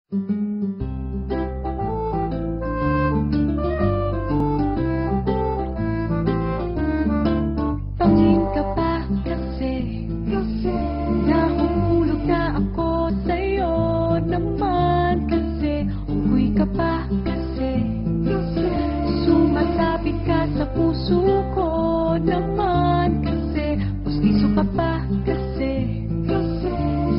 Pangin ka pa kasi nahuhulog na ako sa'yo naman kasi umuwi ka pa kasi sumasabit ka sa puso ko naman kasi pustiso ka pa kasi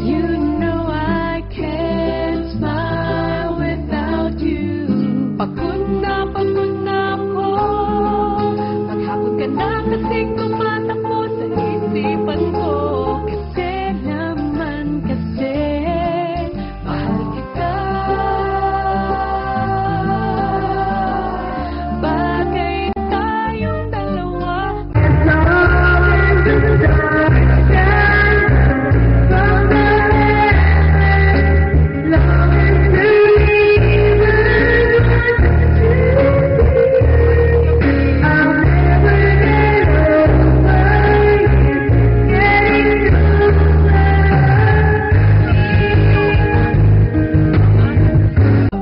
you know I can't smile without you. Pagod na ako, maghapon ka na kasing tumatakbo sa isipan ko. Kasi naman kasi mahal kita. Bagay tayong dalawa.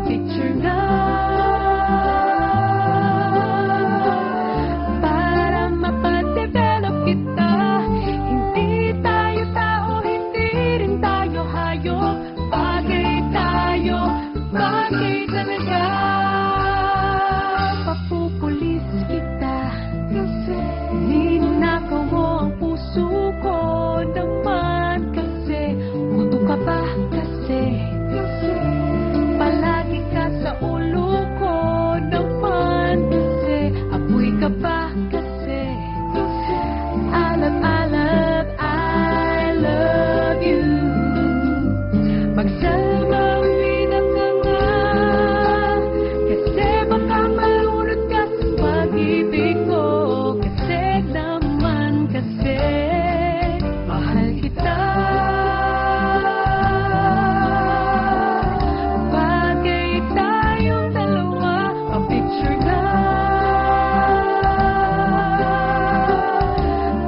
Picture na para mapadevelop kita. Hindi tayo tao, hindi rin tayo hayop. Bagay tayo, bagay talaga. Papupulis kita ninakaw mo ang puso ko naman kasi buto ka pa kasi palagi ka sa ulo ko naman kasi apoy ka pa kasi alat-alat I love you. Magsalbawin ka nga kasi baka malunod ka sa pag-ibig ko. Kasi naman kasi mahal kita. Bagay tayong dalawa. Pa-picture na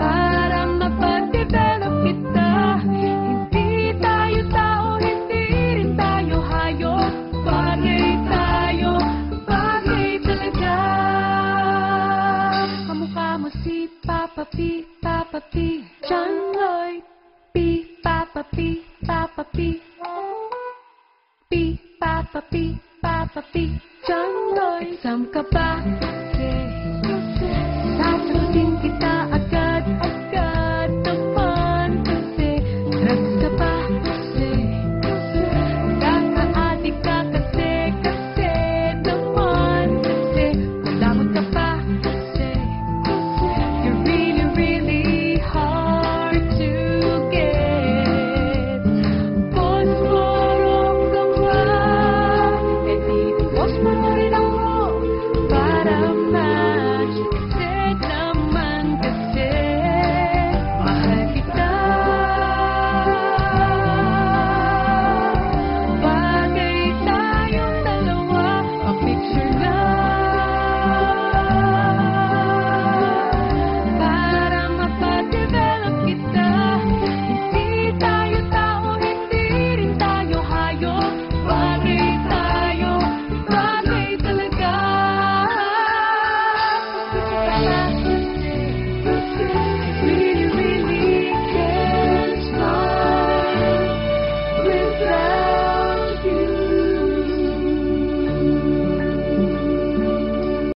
para mapadevelop kita. Hindi tayo tao, hindi rin tayo hayop. Bagay tayo, bagay talaga. Kamukha mo si Papa P, Papa P, John Lloyd P, Papa P, Papa P, P, Papa P, Papa P, John Lloyd. Exam ka ba kasi sasagutin kita agad.